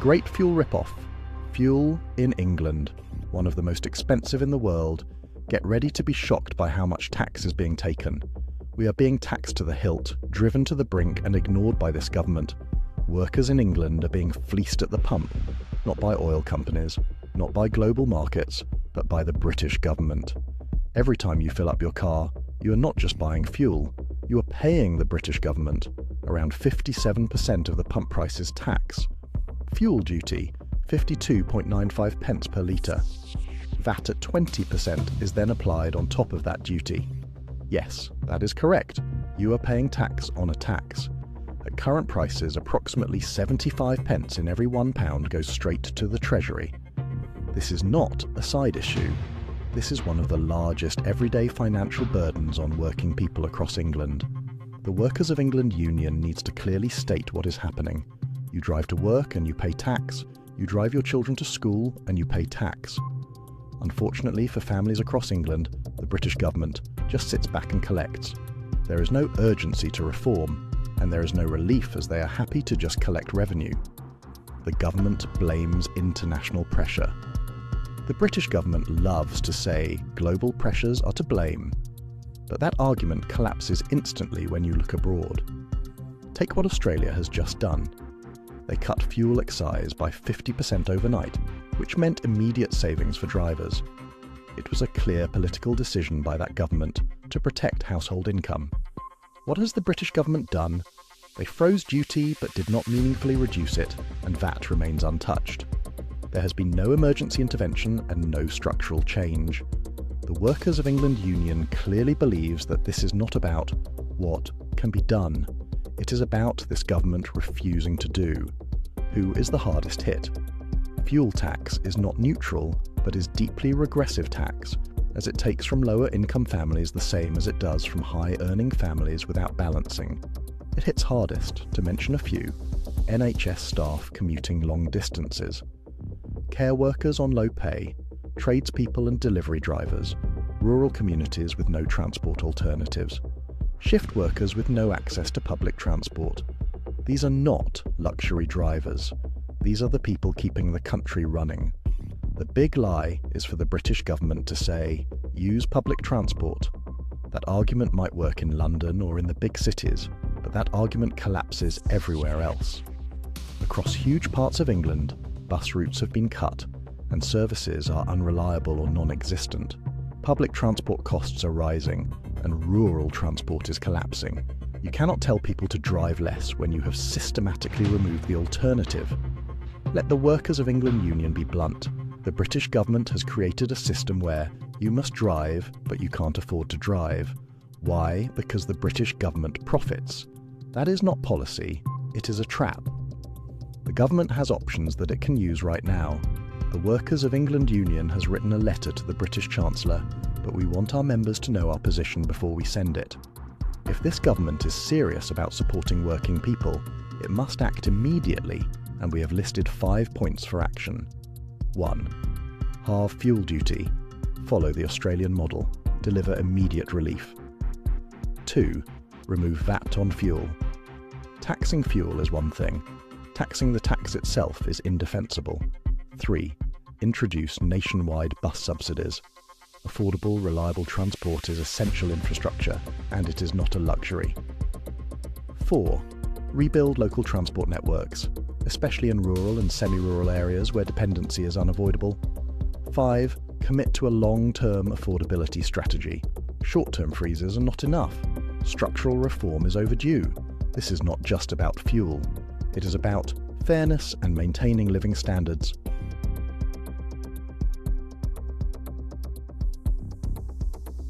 great fuel rip-off. Fuel in England, one of the most expensive in the world. Get ready to be shocked by how much tax is being taken. We are being taxed to the hilt, driven to the brink and ignored by this government. Workers in England are being fleeced at the pump, not by oil companies, not by global markets, but by the British government. Every time you fill up your car, you are not just buying fuel, you are paying the British government. Around 57% of the pump price is tax. Fuel duty, 52.95 pence per litre. VAT at 20% is then applied on top of that duty. Yes, that is correct. You are paying tax on a tax. At current prices, approximately 75 pence in every £1 goes straight to the Treasury. This is not a side issue. This is one of the largest everyday financial burdens on working people across England. The Workers of England Union needs to clearly state what is happening. You drive to work and you pay tax. You drive your children to school and you pay tax. Unfortunately for families across England, the British government just sits back and collects. There is no urgency to reform, and there is no relief as they are happy to just collect revenue. The government blames international pressure. The British government loves to say global pressures are to blame, but that argument collapses instantly when you look abroad. Take what Australia has just done. They cut fuel excise by 50% overnight, which meant immediate savings for drivers. It was a clear political decision by that government to protect household income. What has the British government done? They froze duty but did not meaningfully reduce it, and VAT remains untouched. There has been no emergency intervention and no structural change. The Workers of England Union clearly believes that this is not about what can be done. It is about this government refusing to do. Who is the hardest hit? Fuel tax is not neutral, but is deeply regressive tax, as it takes from lower income families the same as it does from high earning families without balancing. It hits hardest, to mention a few: NHS staff commuting long distances, care workers on low pay, tradespeople and delivery drivers, rural communities with no transport alternatives, shift workers with no access to public transport. These are not luxury drivers. These are the people keeping the country running. The big lie is for the British government to say, use public transport. That argument might work in London or in the big cities, but that argument collapses everywhere else. Across huge parts of England, bus routes have been cut, and services are unreliable or non-existent. Public transport costs are rising, and rural transport is collapsing. You cannot tell people to drive less when you have systematically removed the alternative. Let the Workers of England Union be blunt. The British government has created a system where you must drive, but you can't afford to drive. Why? Because the British government profits. That is not policy, it is a trap. The government has options that it can use right now. The Workers of England Union has written a letter to the British Chancellor, but we want our members to know our position before we send it. If this government is serious about supporting working people, it must act immediately, and we have listed 5 points for action. 1. Halve fuel duty. Follow the Australian model. Deliver immediate relief. 2. Remove VAT on fuel. Taxing fuel is one thing. Taxing the tax itself is indefensible. 3. Introduce nationwide bus subsidies. Affordable, reliable transport is essential infrastructure, and it is not a luxury. 4. Rebuild local transport networks, especially in rural and semi-rural areas where dependency is unavoidable. 5. Commit to a long-term affordability strategy. Short-term freezes are not enough. Structural reform is overdue. This is not just about fuel. It is about fairness and maintaining living standards,